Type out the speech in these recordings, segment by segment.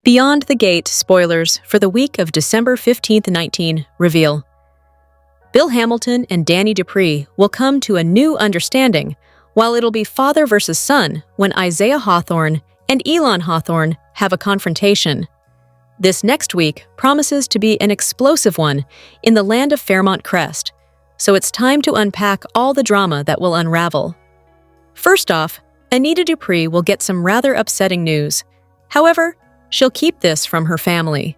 Beyond the Gate spoilers for the week of December 15th, 19 reveal. Bill Hamilton and Danny Dupree will come to a new understanding, while it'll be father versus son when Isaiah Hawthorne and Elon Hawthorne have a confrontation. This next week promises to be an explosive one in the land of Fairmont Crest, so it's time to unpack all the drama that will unravel. First off, Anita Dupree will get some rather upsetting news. However, she'll keep this from her family.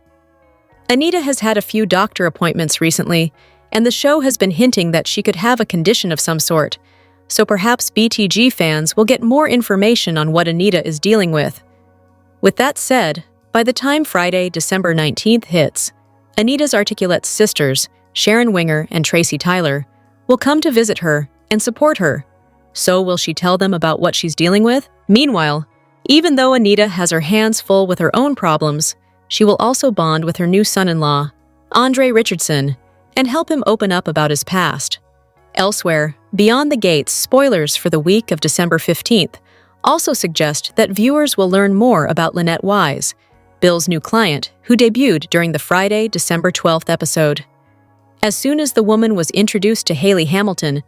Anita has had a few doctor appointments recently, and the show has been hinting that she could have a condition of some sort, so perhaps BTG fans will get more information on what Anita is dealing with. With that said, by the time Friday, December 19th hits, Anita's articulate sisters, Sharon Winger and Tracy Tyler, will come to visit her and support her. So will she tell them about what she's dealing with? Meanwhile, even though Anita has her hands full with her own problems, she will also bond with her new son-in-law, Andre Richardson, and help him open up about his past. Elsewhere, Beyond the Gates spoilers for the week of December 15th also suggest that viewers will learn more about Lynette'S, Bill's new client, who debuted during the Friday, December 12th episode. As soon as the woman was introduced to Hayley Hamilton,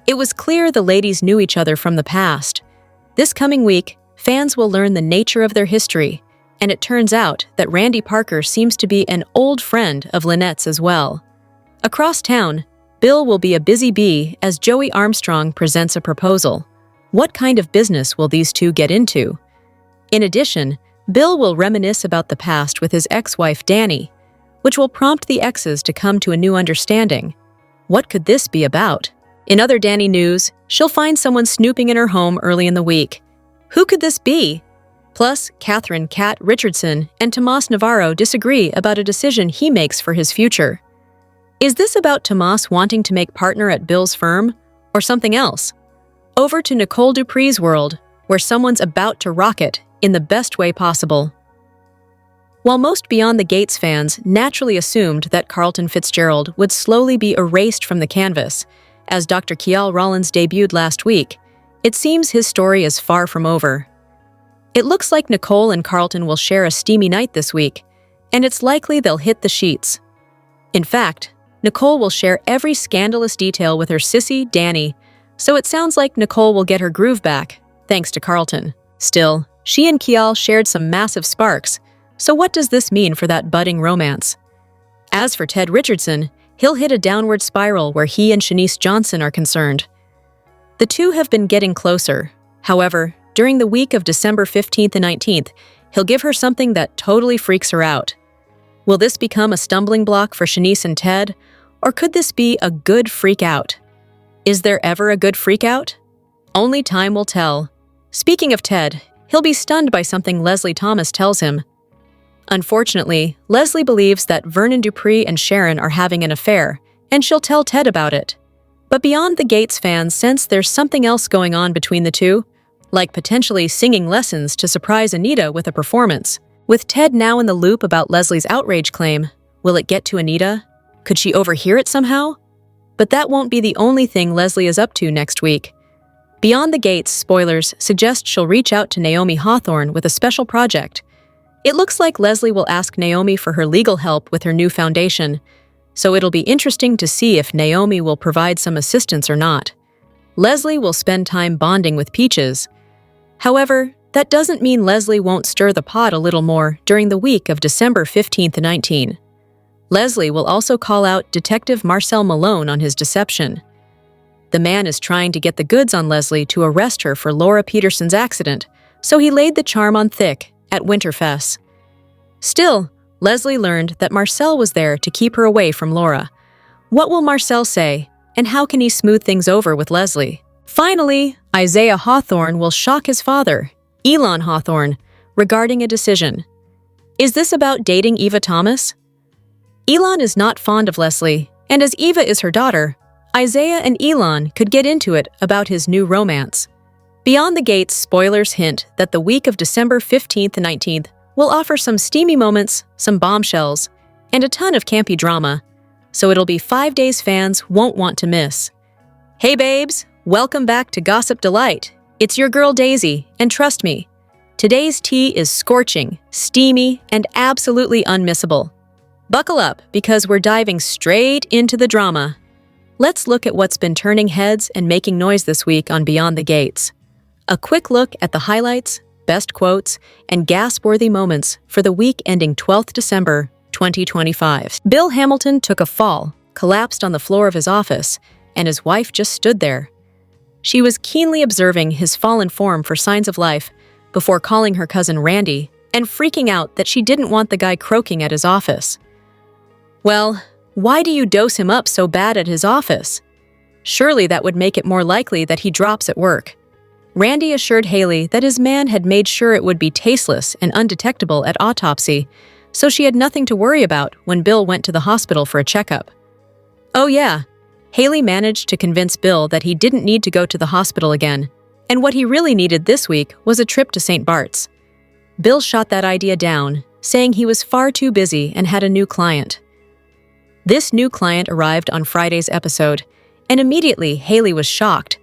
it was clear the ladies knew each other from the past. This coming week, fans will learn the nature of their history, and it turns out that Randy Parker seems to be an old friend of Lynette'S as well. Across town, Bill will be a busy bee as Joey Armstrong presents a proposal. What kind of business will these two get into? In addition, Bill will reminisce about the past with his ex-wife Dani, which will prompt the exes to come to a new understanding. What could this be about? In other Dani news, she'll find someone snooping in her home early in the week. Who could this be? Plus, Catherine "Cat" Richardson and Tomas Navarro disagree about a decision he makes for his future. Is this about Tomas wanting to make partner at Bill's firm, or something else? Over to Nicole Dupree's world, where someone's about to rock it in the best way possible. While most Beyond the Gates fans naturally assumed that Carlton Fitzgerald would slowly be erased from the canvas, as Dr. Kial Rollins debuted last week, it seems his story is far from over. It looks like Nicole and Carlton will share a steamy night this week, and it's likely they'll hit the sheets. In fact, Nicole will share every scandalous detail with her sissy, Dani, so it sounds like Nicole will get her groove back, thanks to Carlton. Still, she and Kial shared some massive sparks, so what does this mean for that budding romance? As for Ted Richardson, he'll hit a downward spiral where he and Shanice Johnson are concerned. The two have been getting closer. However, during the week of December 15th and 19th, he'll give her something that totally freaks her out. Will this become a stumbling block for Shanice and Ted, or could this be a good freak out? Is there ever a good freak out? Only time will tell. Speaking of Ted, he'll be stunned by something Leslie Thomas tells him. Unfortunately, Leslie believes that Vernon Dupree and Sharon are having an affair, and she'll tell Ted about it. But Beyond the Gates fans sense there's something else going on between the two, like potentially singing lessons to surprise Anita with a performance. With Ted now in the loop about Leslie's outrage claim, will it get to Anita? Could she overhear it somehow? But that won't be the only thing Leslie is up to next week. Beyond the Gates spoilers suggest she'll reach out to Naomi Hawthorne with a special project. It looks like Leslie will ask Naomi for her legal help with her new foundation, so it'll be interesting to see if Naomi will provide some assistance or not. Leslie will spend time bonding with Peaches. However, that doesn't mean Leslie won't stir the pot a little more during the week of December 15th and 19. Leslie will also call out Detective Marcel Malone on his deception. The man is trying to get the goods on Leslie to arrest her for Laura Peterson's accident, so he laid the charm on thick at Winterfest. Still, Leslie learned that Marcel was there to keep her away from Laura. What will Marcel say, and how can he smooth things over with Leslie? Finally, Isaiah Hawthorne will shock his father, Elon Hawthorne, regarding a decision. Is this about dating Eva Thomas? Elon is not fond of Leslie, and as Eva is her daughter, Isaiah and Elon could get into it about his new romance. Beyond the Gates spoilers hint that the week of December 15th and 19th will offer some steamy moments, some bombshells, and a ton of campy drama, so it'll be 5 days fans won't want to miss. Hey babes, welcome back to Gossip Delight. It's your girl Daisy, and trust me, Today's tea is scorching, steamy, and absolutely unmissable. Buckle up, because we're diving straight into the drama. Let's look at what's been turning heads and making noise this week on Beyond the Gates. A quick look at the highlights, best quotes, and gasp-worthy moments for the week ending 12th December, 2025. Bill Hamilton took a fall, collapsed on the floor of his office, and his wife just stood there. She was keenly observing his fallen form for signs of life before calling her cousin Randy and freaking out that she didn't want the guy croaking at his office. Well, why do you dose him up so bad at his office? Surely that would make it more likely that he drops at work. Randy assured Hayley that his man had made sure it would be tasteless and undetectable at autopsy, so she had nothing to worry about when Bill went to the hospital for a checkup. Oh yeah, Hayley managed to convince Bill that he didn't need to go to the hospital again, and what he really needed this week was a trip to St. Bart's. Bill shot that idea down, saying he was far too busy and had a new client. This new client arrived on Friday's episode, and immediately Hayley was shocked.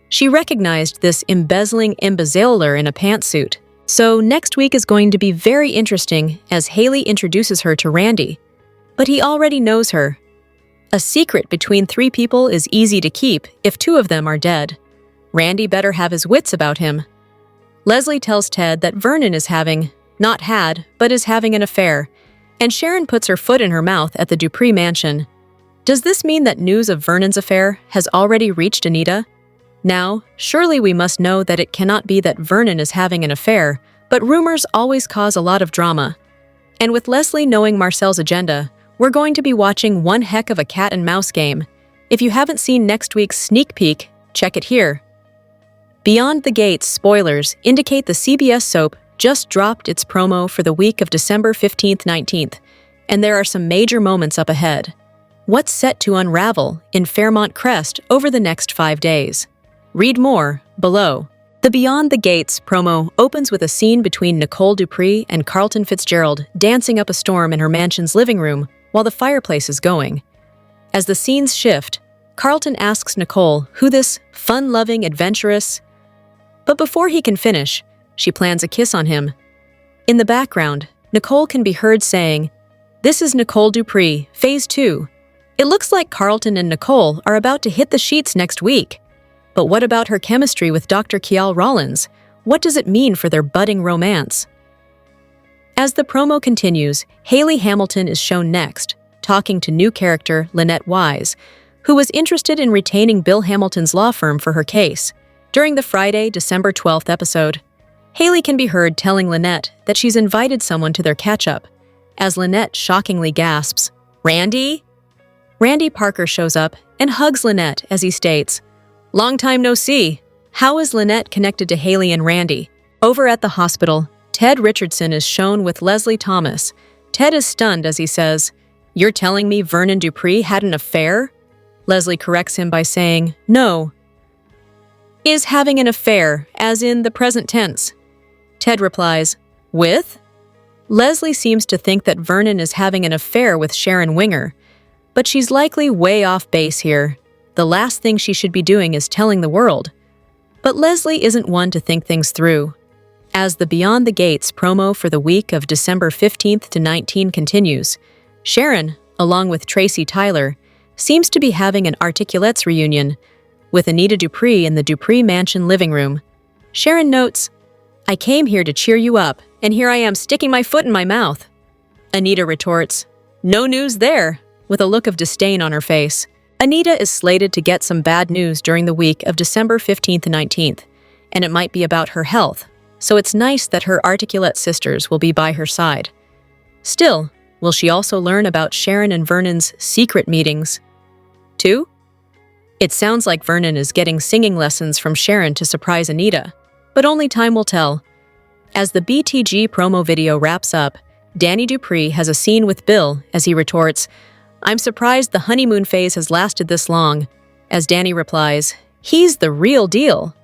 She recognized this embezzling embezzler in a pantsuit. So next week is going to be very interesting as Hayley introduces her to Randy. But he already knows her. A secret between three people is easy to keep if two of them are dead. Randy better have his wits about him. Leslie tells Ted that Vernon is having, not had, but is having an affair, and Sharon puts her foot in her mouth at the Dupree mansion. Does this mean that news of Vernon's affair has already reached Anita? Now, surely we must know that it cannot be that Vernon is having an affair, but rumors always cause a lot of drama. And with Leslie knowing Marcel's agenda, we're going to be watching one heck of a cat and mouse game. If you haven't seen next week's sneak peek, check it here. Beyond the Gates spoilers indicate the CBS soap just dropped its promo for the week of December 15th, 19th, and there are some major moments up ahead. What's set to unravel in Fairmont Crest over the next 5 days? Read more below. The Beyond the Gates promo opens with a scene between Nicole Dupree and Carlton Fitzgerald dancing up a storm in her mansion's living room while the fireplace is going. As the scenes shift, Carlton asks Nicole who this fun-loving adventurous. But before he can finish, she plans a kiss on him. In the background, Nicole can be heard saying, "This is Nicole Dupree, Phase 2. It looks like Carlton and Nicole are about to hit the sheets next week. But what about her chemistry with Dr. Kial Rollins? What does it mean for their budding romance?" As the promo continues, Hayley Hamilton is shown next, talking to new character Lynette'S, who was interested in retaining Bill Hamilton's law firm for her case. During the Friday, December 12th episode, Hayley can be heard telling Lynette that she's invited someone to their catch-up, as Lynette shockingly gasps, "Randy?" Randy Parker shows up and hugs Lynette as he states, "Long time no see. How is Lynette connected to Hayley and Randy?" Over at the hospital, Ted Richardson is shown with Leslie Thomas. Ted is stunned as he says, "You're telling me Vernon Dupree had an affair?" Leslie corrects him by saying, "No. Is having an affair, as in the present tense." Ted replies, "With?" Leslie seems to think that Vernon is having an affair with Sharon Winger, but she's likely way off base here. The last thing she should be doing is telling the world. But Leslie isn't one to think things through. As the Beyond the Gates promo for the week of December 15th to 19 continues, Sharon, along with Tracy Tyler, seems to be having an Articulates reunion, with Anita Dupree in the Dupree Mansion living room. Sharon notes, "I came here to cheer you up, and here I am sticking my foot in my mouth." Anita retorts, "No news there," with a look of disdain on her face. Anita is slated to get some bad news during the week of December 15th and 19th, and it might be about her health, so it's nice that her Articulate sisters will be by her side. Still, will she also learn about Sharon and Vernon's secret meetings? 2. It sounds like Vernon is getting singing lessons from Sharon to surprise Anita, but only time will tell. As the BTG promo video wraps up, Danny Dupree has a scene with Bill as he retorts, "I'm surprised the honeymoon phase has lasted this long," as Danny replies, "He's the real deal."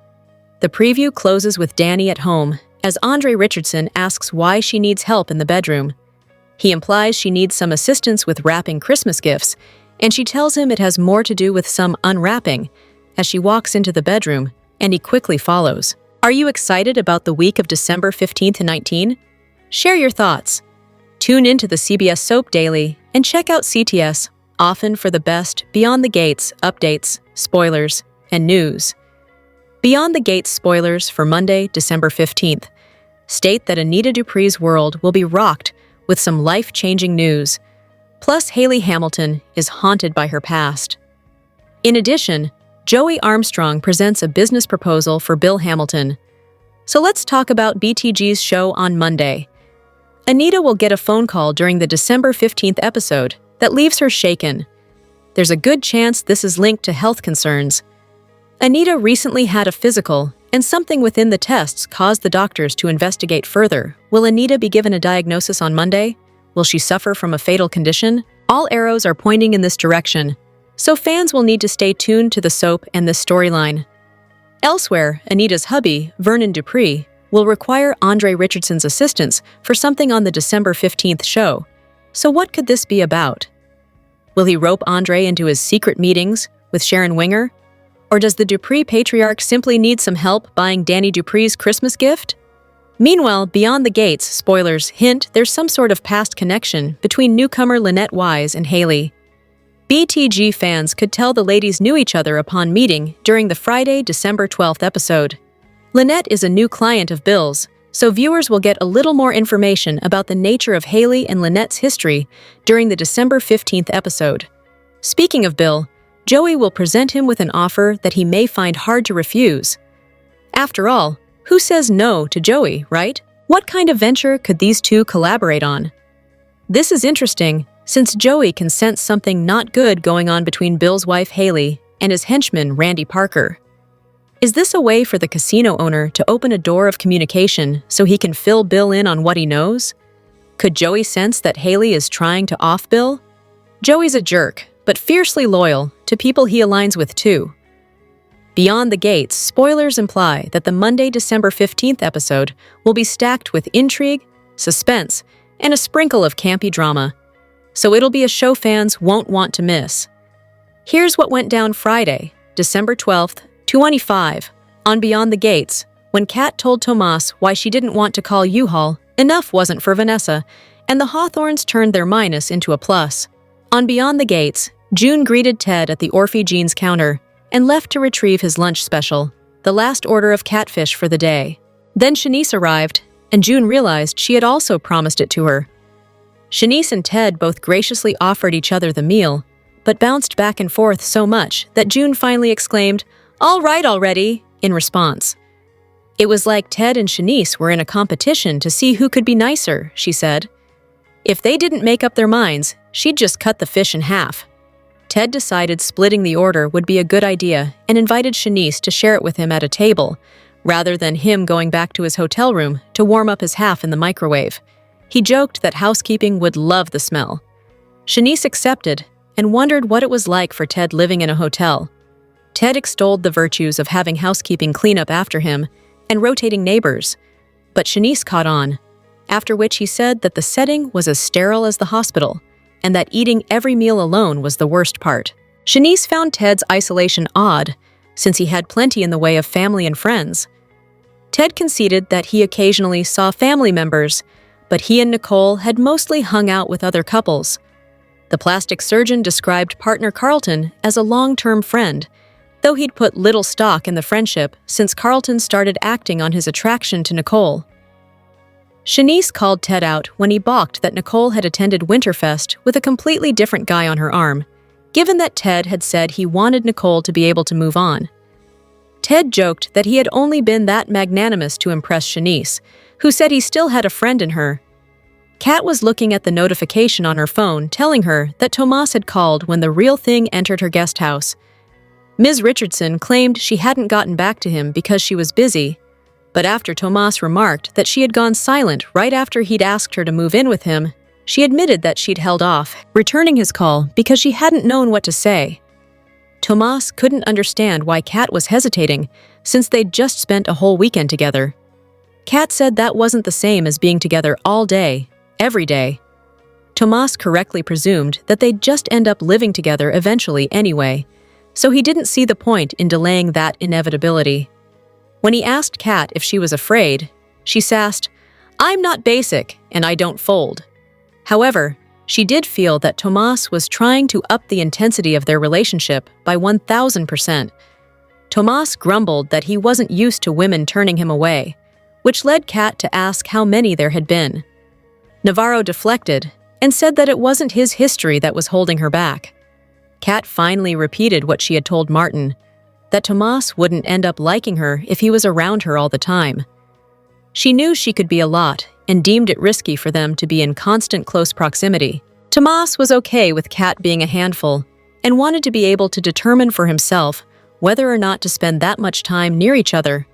The preview closes with Danny at home, as Andre Richardson asks why she needs help in the bedroom. He implies she needs some assistance with wrapping Christmas gifts, and she tells him it has more to do with some unwrapping, as she walks into the bedroom, and he quickly follows. Are you excited about the week of December 15th and 19? Share your thoughts. Tune into the CBS Soap Daily and check out CTS, often for the best Beyond the Gates updates, spoilers, and news. Beyond the Gates spoilers for Monday, December 15th, state that Anita Dupree's world will be rocked with some life-changing news. Plus, Hayley Hamilton is haunted by her past. In addition, Joey Armstrong presents a business proposal for Bill Hamilton. So let's talk about BTG's show on Monday. Anita will get a phone call during the December 15th episode that leaves her shaken. There's a good chance this is linked to health concerns. Anita recently had a physical, and something within the tests caused the doctors to investigate further. Will Anita be given a diagnosis on Monday? Will she suffer from a fatal condition? All arrows are pointing in this direction, so fans will need to stay tuned to the soap and this storyline. Elsewhere, Anita's hubby, Vernon Dupree, will require Andre Richardson's assistance for something on the December 15th show. So what could this be about? Will he rope Andre into his secret meetings with Sharon Winger? Or does the Dupree patriarch simply need some help buying Danny Dupree's Christmas gift? Meanwhile, Beyond the Gates spoilers hint there's some sort of past connection between newcomer Lynette'S and Hayley. BTG fans could tell the ladies knew each other upon meeting during the Friday, December 12th episode. Lynette is a new client of Bill's, so viewers will get a little more information about the nature of Hayley and Lynette's history during the December 15th episode. Speaking of Bill, Joey will present him with an offer that he may find hard to refuse. After all, who says no to Joey, right? What kind of venture could these two collaborate on? This is interesting, since Joey can sense something not good going on between Bill's wife Hayley and his henchman Randy Parker. Is this a way for the casino owner to open a door of communication so he can fill Bill in on what he knows? Could Joey sense that Hayley is trying to off Bill? Joey's a jerk, but fiercely loyal to people he aligns with too. Beyond the Gates spoilers imply that the Monday, December 15th episode will be stacked with intrigue, suspense, and a sprinkle of campy drama. So it'll be a show fans won't want to miss. Here's what went down Friday, December 12th, 2025, on Beyond the Gates, when Kat told Tomas why she didn't want to call U-Haul, enough wasn't for Vanessa, and the Hawthorns turned their minus into a plus. On Beyond the Gates, June greeted Ted at the Orphe Jeans counter and left to retrieve his lunch special, the last order of catfish for the day. Then Shanice arrived, and June realized she had also promised it to her. Shanice and Ted both graciously offered each other the meal, but bounced back and forth so much that June finally exclaimed, "All right already," in response. It was like Ted and Shanice were in a competition to see who could be nicer, she said. If they didn't make up their minds, she'd just cut the fish in half. Ted decided splitting the order would be a good idea and invited Shanice to share it with him at a table, rather than him going back to his hotel room to warm up his half in the microwave. He joked that housekeeping would love the smell. Shanice accepted and wondered what it was like for Ted living in a hotel. Ted extolled the virtues of having housekeeping clean up after him and rotating neighbors, but Shanice caught on, after which he said that the setting was as sterile as the hospital, and that eating every meal alone was the worst part. Shanice found Ted's isolation odd, since he had plenty in the way of family and friends. Ted conceded that he occasionally saw family members, but he and Nicole had mostly hung out with other couples. The plastic surgeon described partner Carlton as a long-term friend, though he'd put little stock in the friendship since Carlton started acting on his attraction to Nicole. Shanice called Ted out when he balked that Nicole had attended Winterfest with a completely different guy on her arm, given that Ted had said he wanted Nicole to be able to move on. Ted joked that he had only been that magnanimous to impress Shanice, who said he still had a friend in her. Kat was looking at the notification on her phone telling her that Tomas had called when the real thing entered her guest house. Ms. Richardson claimed she hadn't gotten back to him because she was busy, but after Tomas remarked that she had gone silent right after he'd asked her to move in with him, she admitted that she'd held off, returning his call because she hadn't known what to say. Tomas couldn't understand why Kat was hesitating, since they'd just spent a whole weekend together. Kat said that wasn't the same as being together all day, every day. Tomas correctly presumed that they'd just end up living together eventually anyway, so he didn't see the point in delaying that inevitability. When he asked Kat if she was afraid, she sassed, "I'm not basic, and I don't fold." However, she did feel that Tomas was trying to up the intensity of their relationship by 1,000%. Tomas grumbled that he wasn't used to women turning him away, which led Kat to ask how many there had been. Navarro deflected and said that it wasn't his history that was holding her back. Kat finally repeated what she had told Martin, that Tomas wouldn't end up liking her if he was around her all the time. She knew she could be a lot and deemed it risky for them to be in constant close proximity. Tomas was okay with Kat being a handful and wanted to be able to determine for himself whether or not to spend that much time near each other.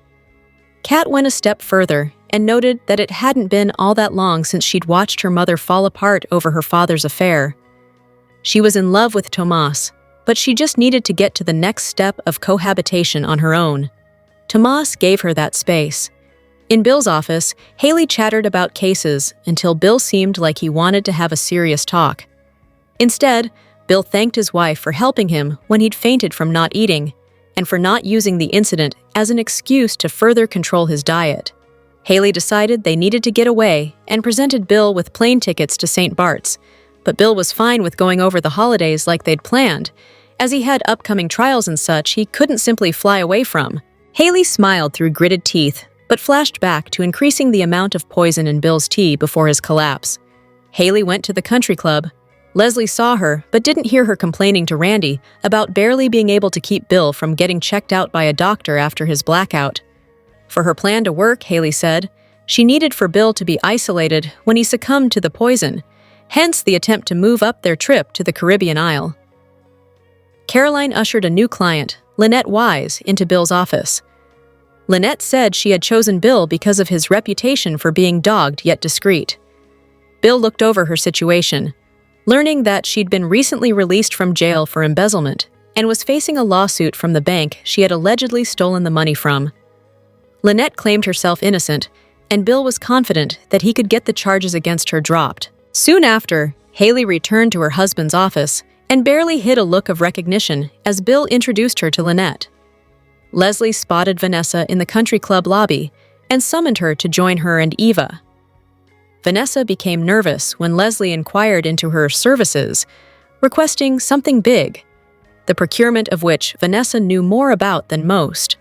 Kat went a step further and noted that it hadn't been all that long since she'd watched her mother fall apart over her father's affair. She was in love with Tomas, but she just needed to get to the next step of cohabitation on her own. Tomas gave her that space. In Bill's office, Hayley chattered about cases until Bill seemed like he wanted to have a serious talk. Instead, Bill thanked his wife for helping him when he'd fainted from not eating, and for not using the incident as an excuse to further control his diet. Hayley decided they needed to get away and presented Bill with plane tickets to St. Bart's, but Bill was fine with going over the holidays like they'd planned, as he had upcoming trials and such he couldn't simply fly away from. Hayley smiled through gritted teeth, but flashed back to increasing the amount of poison in Bill's tea before his collapse. Hayley went to the country club. Leslie saw her, but didn't hear her complaining to Randy about barely being able to keep Bill from getting checked out by a doctor after his blackout. For her plan to work, Hayley said, she needed for Bill to be isolated when he succumbed to the poison, hence the attempt to move up their trip to the Caribbean Isle. Caroline ushered a new client, Lynette'S, into Bill's office. Lynette said she had chosen Bill because of his reputation for being dogged yet discreet. Bill looked over her situation, learning that she'd been recently released from jail for embezzlement and was facing a lawsuit from the bank she had allegedly stolen the money from. Lynette claimed herself innocent, and Bill was confident that he could get the charges against her dropped. Soon after, Hayley returned to her husband's office and barely hid a look of recognition as Bill introduced her to Lynette. Leslie spotted Vanessa in the country club lobby and summoned her to join her and Eva. Vanessa became nervous when Leslie inquired into her services, requesting something big, the procurement of which Vanessa knew more about than most.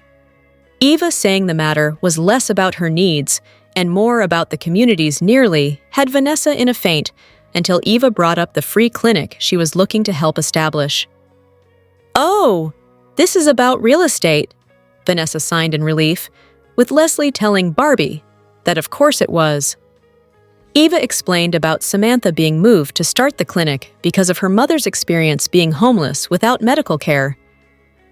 Eva saying the matter was less about her needs and more about the community's nearly had Vanessa in a faint until Eva brought up the free clinic she was looking to help establish. "Oh, this is about real estate," Vanessa signed in relief, with Leslie telling Barbie that of course it was. Eva explained about Samantha being moved to start the clinic because of her mother's experience being homeless without medical care.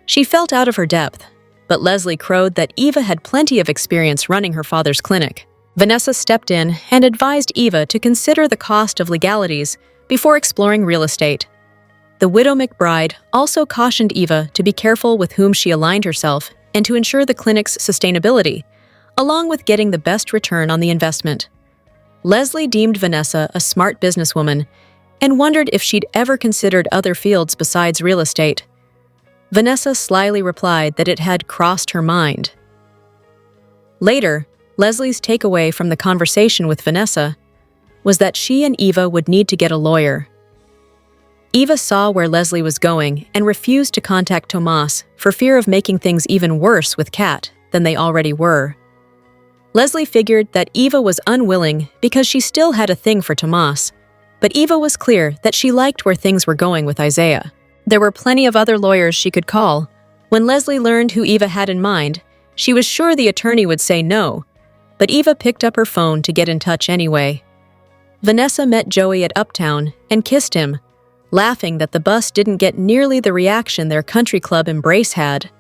She felt out of her depth, but Leslie crowed that Eva had plenty of experience running her father's clinic. Vanessa stepped in and advised Eva to consider the cost of legalities before exploring real estate. The widow McBride also cautioned Eva to be careful with whom she aligned herself and to ensure the clinic's sustainability, along with getting the best return on the investment. Leslie deemed Vanessa a smart businesswoman and wondered if she'd ever considered other fields besides real estate. Vanessa slyly replied that it had crossed her mind. Later, Leslie's takeaway from the conversation with Vanessa was that she and Eva would need to get a lawyer. Eva saw where Leslie was going and refused to contact Tomas for fear of making things even worse with Kat than they already were. Leslie figured that Eva was unwilling because she still had a thing for Tomas, but Eva was clear that she liked where things were going with Isaiah. There were plenty of other lawyers she could call. When Leslie learned who Eva had in mind, she was sure the attorney would say no, but Eva picked up her phone to get in touch anyway. Vanessa met Joey at Uptown and kissed him, laughing that the bus didn't get nearly the reaction their country club embrace had.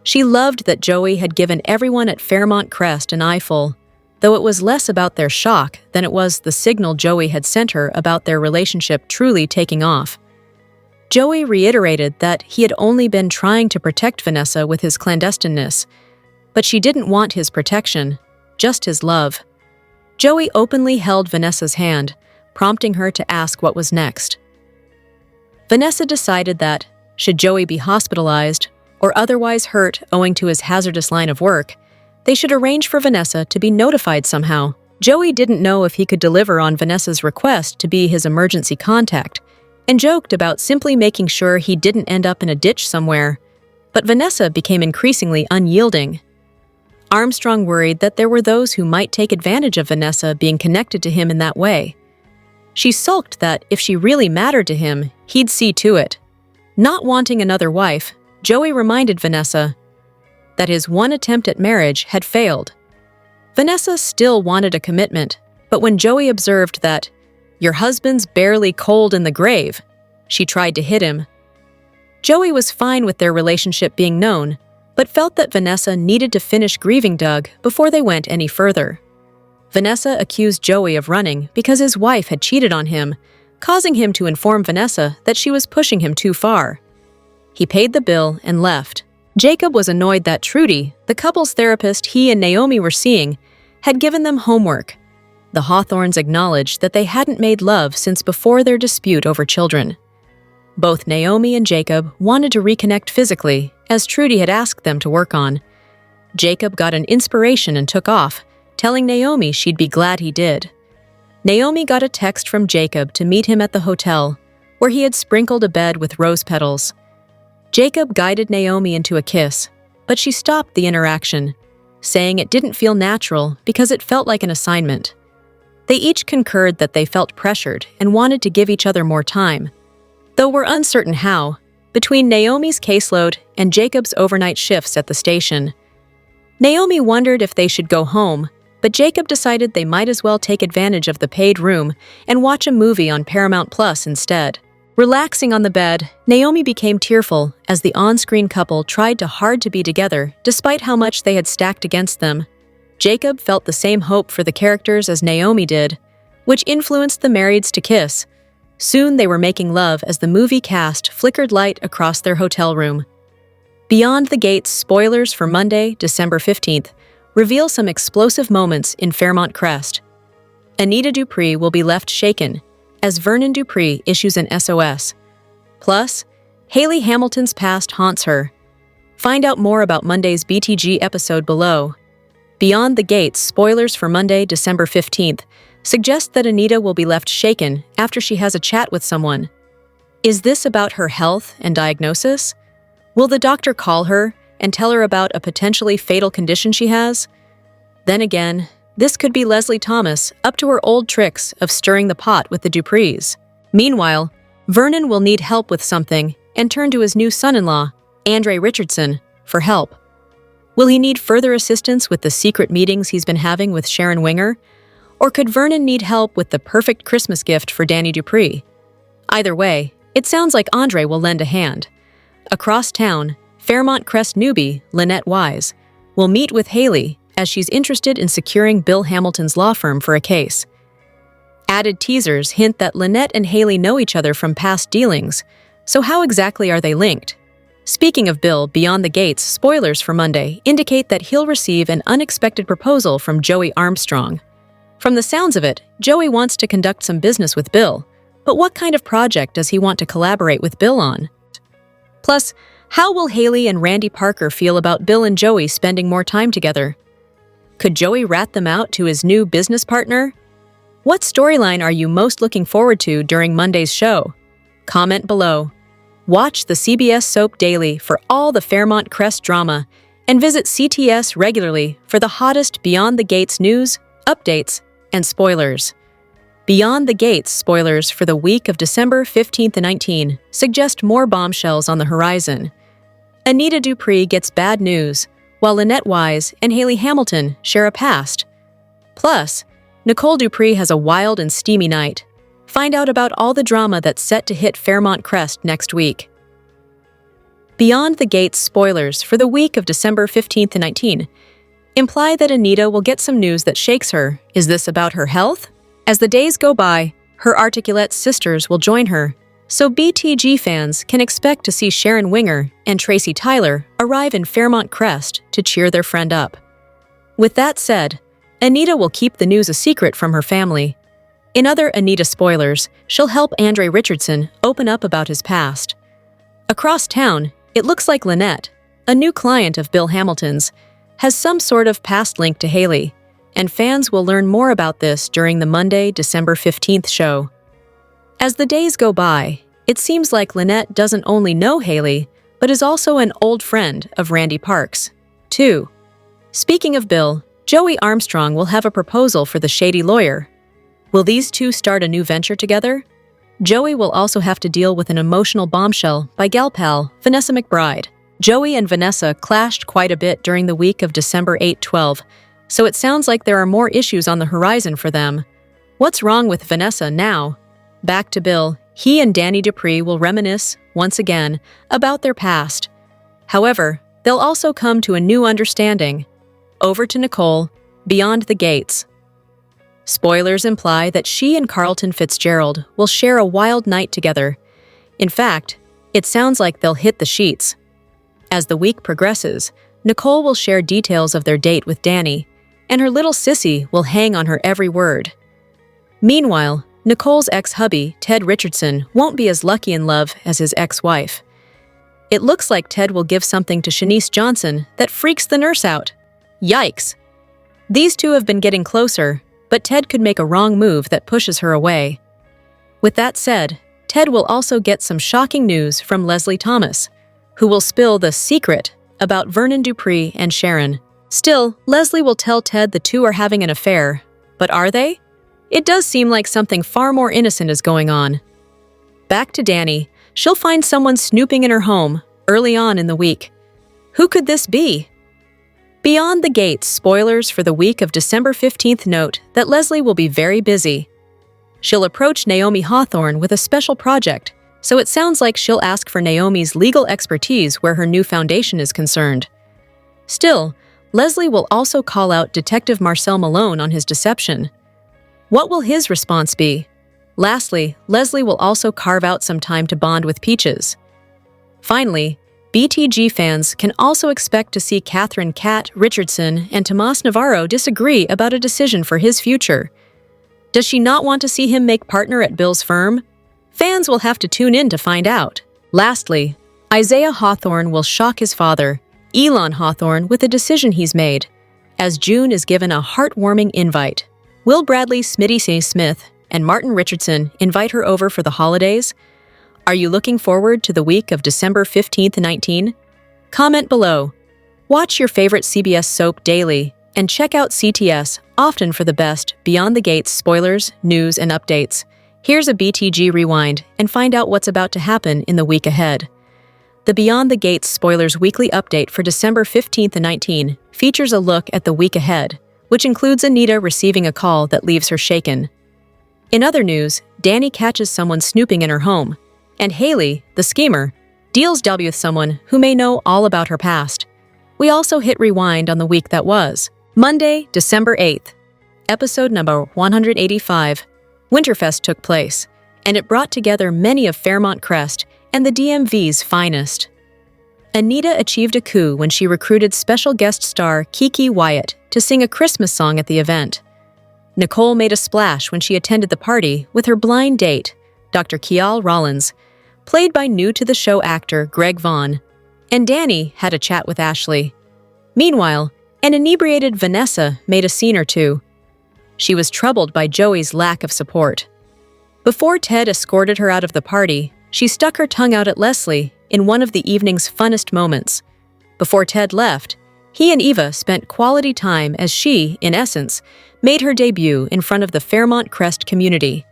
She loved that Joey had given everyone at Fairmont Crest an eyeful, though it was less about their shock than it was the signal Joey had sent her about their relationship truly taking off. Joey reiterated that he had only been trying to protect Vanessa with his clandestineness, but she didn't want his protection, just his love. Joey openly held Vanessa's hand, prompting her to ask what was next. Vanessa decided that, should Joey be hospitalized or otherwise hurt owing to his hazardous line of work, they should arrange for Vanessa to be notified somehow. Joey didn't know if he could deliver on Vanessa's request to be his emergency contact, and joked about simply making sure he didn't end up in a ditch somewhere. But Vanessa became increasingly unyielding. Armstrong worried that there were those who might take advantage of Vanessa being connected to him in that way. She sulked that if she really mattered to him, he'd see to it. Not wanting another wife, Joey reminded Vanessa that his one attempt at marriage had failed. Vanessa still wanted a commitment, but when Joey observed that, "Your husband's barely cold in the grave," she tried to hit him. Joey was fine with their relationship being known, but felt that Vanessa needed to finish grieving Doug before they went any further. Vanessa accused Joey of running because his wife had cheated on him, causing him to inform Vanessa that she was pushing him too far. He paid the bill and left. Jacob was annoyed that Trudy, the couple's therapist he and Naomi were seeing, had given them homework. The Hawthorns acknowledged that they hadn't made love since before their dispute over children. Both Naomi and Jacob wanted to reconnect physically, as Trudy had asked them to work on. Jacob got an inspiration and took off, telling Naomi she'd be glad he did. Naomi got a text from Jacob to meet him at the hotel, where he had sprinkled a bed with rose petals. Jacob guided Naomi into a kiss, but she stopped the interaction, saying it didn't feel natural because it felt like an assignment. They each concurred that they felt pressured and wanted to give each other more time, though were uncertain how, between Naomi's caseload and Jacob's overnight shifts at the station. Naomi wondered if they should go home, but Jacob decided they might as well take advantage of the paid room and watch a movie on Paramount Plus instead. Relaxing on the bed, Naomi became tearful as the on-screen couple tried hard to be together despite how much they had stacked against them. Jacob felt the same hope for the characters as Naomi did, which influenced the marrieds to kiss. Soon they were making love as the movie cast flickered light across their hotel room. Beyond the Gates spoilers for Monday, December 15th, reveal some explosive moments in Fairmont Crest. Anita Dupree will be left shaken as Vernon Dupree issues an SOS. Plus, Hayley Hamilton's past haunts her. Find out more about Monday's BTG episode below. Beyond the Gates spoilers for Monday, December 15th, suggest that Anita will be left shaken after she has a chat with someone. Is this about her health and diagnosis? Will the doctor call her and tell her about a potentially fatal condition she has? Then again, this could be Leslie Thomas up to her old tricks of stirring the pot with the Duprees. Meanwhile, Vernon will need help with something and turn to his new son-in-law, Andre Richardson, for help. Will he need further assistance with the secret meetings he's been having with Sharon Winger? Or could Vernon need help with the perfect Christmas gift for Danny Dupree? Either way, it sounds like Andre will lend a hand. Across town, Fairmont Crest newbie, Lynette'S, will meet with Hayley as she's interested in securing Bill Hamilton's law firm for a case. Added teasers hint that Lynette and Hayley know each other from past dealings, so how exactly are they linked? Speaking of Bill, Beyond the Gates spoilers for Monday indicate that he'll receive an unexpected proposal from Joey Armstrong. From the sounds of it, Joey wants to conduct some business with Bill, but what kind of project does he want to collaborate with Bill on? Plus, how will Hayley and Randy Parker feel about Bill and Joey spending more time together? Could Joey rat them out to his new business partner? What storyline are you most looking forward to during Monday's show? Comment below. Watch the CBS Soap Daily for all the Fairmont Crest drama, and visit CTS regularly for the hottest Beyond the Gates news, updates, and spoilers. Beyond the Gates spoilers for the week of December 15th and 19 suggest more bombshells on the horizon. Anita Dupree gets bad news, while Lynette'S and Hayley Hamilton share a past. Plus, Nicole Dupree has a wild and steamy night. Find out about all the drama that's set to hit Fairmont Crest next week. Beyond the Gates spoilers for the week of December 15th and 19 imply that Anita will get some news that shakes her. Is this about her health? As the days go by, her articulate sisters will join her, so BTG fans can expect to see Sharon Winger and Tracy Tyler arrive in Fairmont Crest to cheer their friend up. With that said, Anita will keep the news a secret from her family. In other Anita spoilers, she'll help Andre Richardson open up about his past. Across town, it looks like Lynette, a new client of Bill Hamilton's, has some sort of past link to Hayley, and fans will learn more about this during the Monday, December 15th show. As the days go by, it seems like Lynette doesn't only know Hayley, but is also an old friend of Randy Parks, too. Speaking of Bill, Joey Armstrong will have a proposal for the shady lawyer. Will these two start a new venture together? Joey will also have to deal with an emotional bombshell by gal pal Vanessa McBride. Joey and Vanessa clashed quite a bit during the week of December 8-12, so it sounds like there are more issues on the horizon for them. What's wrong with Vanessa now? Back to Bill, he and Danny Dupree will reminisce, once again, about their past. However, they'll also come to a new understanding. Over to Nicole, beyond the gates. Spoilers imply that she and Carlton Fitzgerald will share a wild night together. In fact, it sounds like they'll hit the sheets. As the week progresses, Nicole will share details of their date with Danny, and her little sissy will hang on her every word. Meanwhile, Nicole's ex-hubby, Ted Richardson, won't be as lucky in love as his ex-wife. It looks like Ted will give something to Shanice Johnson that freaks the nurse out. Yikes! These two have been getting closer, but Ted could make a wrong move that pushes her away. With that said, Ted will also get some shocking news from Leslie Thomas, who will spill the secret about Vernon Dupree and Sharon. Still, Leslie will tell Ted the two are having an affair, but are they? It does seem like something far more innocent is going on. Back to Danny, she'll find someone snooping in her home early on in the week. Who could this be? Beyond the Gates spoilers for the week of December 15th note that Leslie will be very busy. She'll approach Naomi Hawthorne with a special project, so it sounds like she'll ask for Naomi's legal expertise where her new foundation is concerned. Still, Leslie will also call out Detective Marcel Malone on his deception. What will his response be? Lastly, Leslie will also carve out some time to bond with Peaches. Finally, BTG fans can also expect to see Catherine "Cat" Richardson and Tomas Navarro disagree about a decision for his future. Does she not want to see him make partner at Bill's firm? Fans will have to tune in to find out. Lastly, Isaiah Hawthorne will shock his father, Elon Hawthorne, with a decision he's made, as June is given a heartwarming invite. Will Bradley Smitty Smith and Martin Richardson invite her over for the holidays? Are you looking forward to the week of December 15th, 19? Comment below. Watch your favorite CBS soap daily and check out CTS often for the best Beyond the Gates spoilers, news, and updates. Here's a BTG rewind and find out what's about to happen in the week ahead. The Beyond the Gates spoilers weekly update for December 15th and 19 features a look at the week ahead, which includes Anita receiving a call that leaves her shaken. In other news, Danny catches someone snooping in her home, and Hayley, the schemer, deals with someone who may know all about her past. We also hit rewind on the week that was. Monday, December 8th. Episode number 185. Winterfest took place, and it brought together many of Fairmont Crest and the DMV's finest. Anita achieved a coup when she recruited special guest star Kiki Wyatt to sing a Christmas song at the event. Nicole made a splash when she attended the party with her blind date, Dr. Kial Rollins, played by new-to-the-show actor Greg Vaughn, and Danny had a chat with Ashley. Meanwhile, an inebriated Vanessa made a scene or two. She was troubled by Joey's lack of support. Before Ted escorted her out of the party, she stuck her tongue out at Leslie in one of the evening's funnest moments. Before Ted left, he and Eva spent quality time as she, in essence, made her debut in front of the Fairmont Crest community.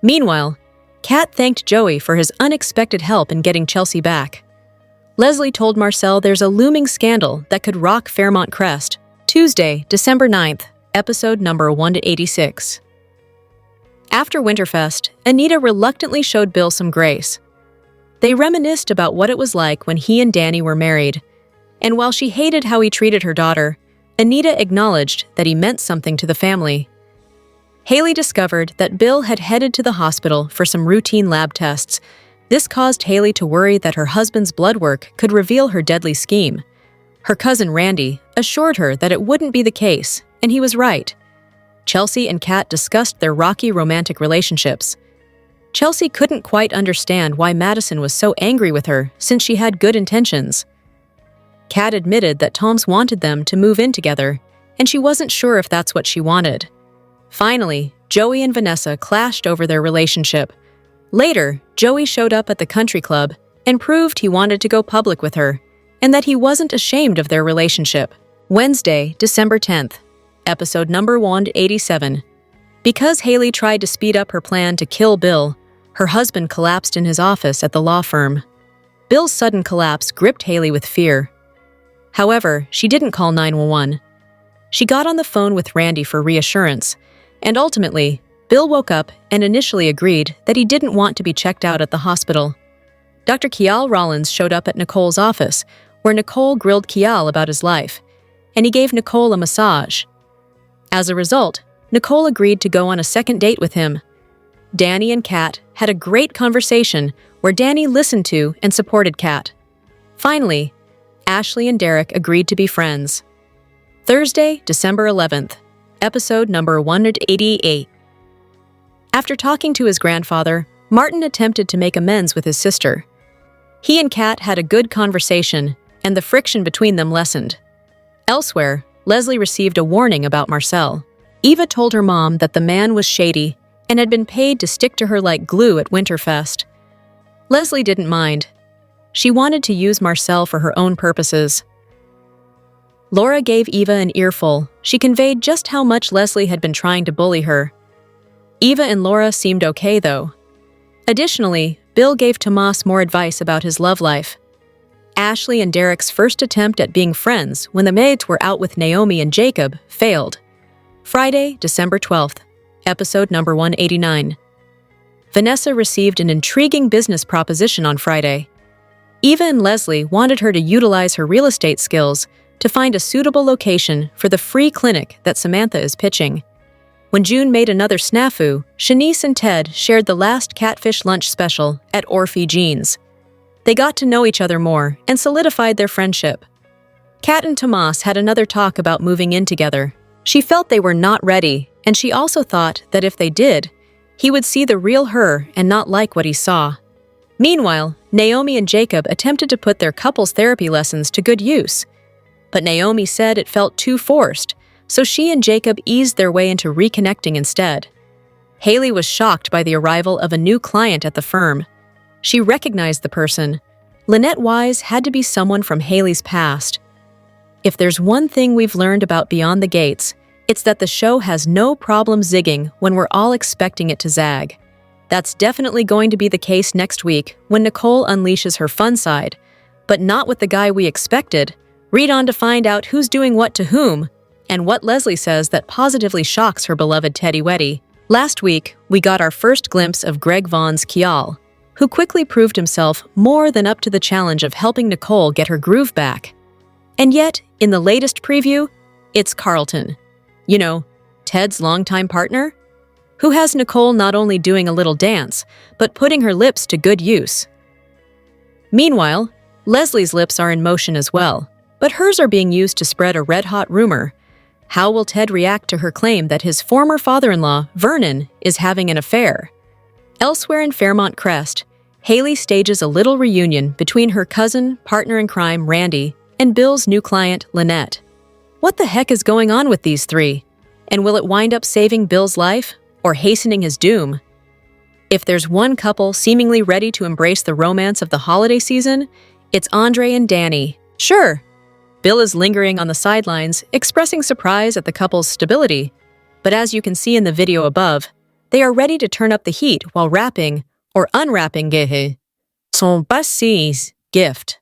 Meanwhile, Kat thanked Joey for his unexpected help in getting Chelsea back. Leslie told Marcel there's a looming scandal that could rock Fairmont Crest. Tuesday, December 9th, episode number 186. After Winterfest, Anita reluctantly showed Bill some grace. They reminisced about what it was like when he and Danny were married, and while she hated how he treated her daughter, Anita acknowledged that he meant something to the family. Hayley discovered that Bill had headed to the hospital for some routine lab tests. This caused Hayley to worry that her husband's blood work could reveal her deadly scheme. Her cousin Randy assured her that it wouldn't be the case, and he was right. Chelsea and Kat discussed their rocky romantic relationships. Chelsea couldn't quite understand why Madison was so angry with her since she had good intentions. Kat admitted that Tom's wanted them to move in together, and she wasn't sure if that's what she wanted. Finally, Joey and Vanessa clashed over their relationship. Later, Joey showed up at the country club and proved he wanted to go public with her, and that he wasn't ashamed of their relationship. Wednesday, December 10th, episode number 187. Because Hayley tried to speed up her plan to kill Bill, her husband collapsed in his office at the law firm. Bill's sudden collapse gripped Hayley with fear. However, she didn't call 911. She got on the phone with Randy for reassurance, and ultimately, Bill woke up and initially agreed that he didn't want to be checked out at the hospital. Dr. Kial Rollins showed up at Nicole's office, where Nicole grilled Kial about his life, and he gave Nicole a massage. As a result, Nicole agreed to go on a second date with him. Dani and Kat had a great conversation where Dani listened to and supported Kat. Finally, Ashley and Derek agreed to be friends. Thursday, December 11th, episode number 188. After talking to his grandfather, Martin attempted to make amends with his sister. He and Kat had a good conversation, and the friction between them lessened. Elsewhere, Leslie received a warning about Marcel. Eva told her mom that the man was shady and had been paid to stick to her like glue at Winterfest. Leslie didn't mind. She wanted to use Marcel for her own purposes. Laura gave Eva an earful. She conveyed just how much Leslie had been trying to bully her. Eva and Laura seemed okay, though. Additionally, Bill gave Tomas more advice about his love life. Ashley and Derek's first attempt at being friends when the maids were out with Naomi and Jacob failed. Friday, December 12th, episode number 189. Vanessa received an intriguing business proposition on Friday. Eva and Leslie wanted her to utilize her real estate skills to find a suitable location for the free clinic that Samantha is pitching. When June made another snafu, Shanice and Ted shared the last catfish lunch special at Orphe Jeans. They got to know each other more and solidified their friendship. Kat and Tomas had another talk about moving in together. She felt they were not ready, and she also thought that if they did, he would see the real her and not like what he saw. Meanwhile, Naomi and Jacob attempted to put their couples therapy lessons to good use. But Naomi said it felt too forced, so she and Jacob eased their way into reconnecting instead. Hayley was shocked by the arrival of a new client at the firm. She recognized the person. Lynette'S had to be someone from Hayley's past. If there's one thing we've learned about Beyond the Gates, it's that the show has no problem zigging when we're all expecting it to zag. That's definitely going to be the case next week when Nicole unleashes her fun side, but not with the guy we expected. Read on to find out who's doing what to whom, and what Leslie says that positively shocks her beloved Teddy Weddy. Last week, we got our first glimpse of Greg Vaughn's Kial, who quickly proved himself more than up to the challenge of helping Nicole get her groove back. And yet, in the latest preview, it's Carlton. You know, Ted's longtime partner, who has Nicole not only doing a little dance, but putting her lips to good use. Meanwhile, Leslie's lips are in motion as well, but hers are being used to spread a red-hot rumor. How will Ted react to her claim that his former father-in-law, Vernon, is having an affair? Elsewhere in Fairmont Crest, Hayley stages a little reunion between her cousin, partner in crime, Randy, and Bill's new client, Lynette. What the heck is going on with these three? And will it wind up saving Bill's life or hastening his doom? If there's one couple seemingly ready to embrace the romance of the holiday season, it's Andre and Dani. Sure, Bill is lingering on the sidelines, expressing surprise at the couple's stability, but as you can see in the video above, they are ready to turn up the heat while wrapping or unwrapping son passé gift.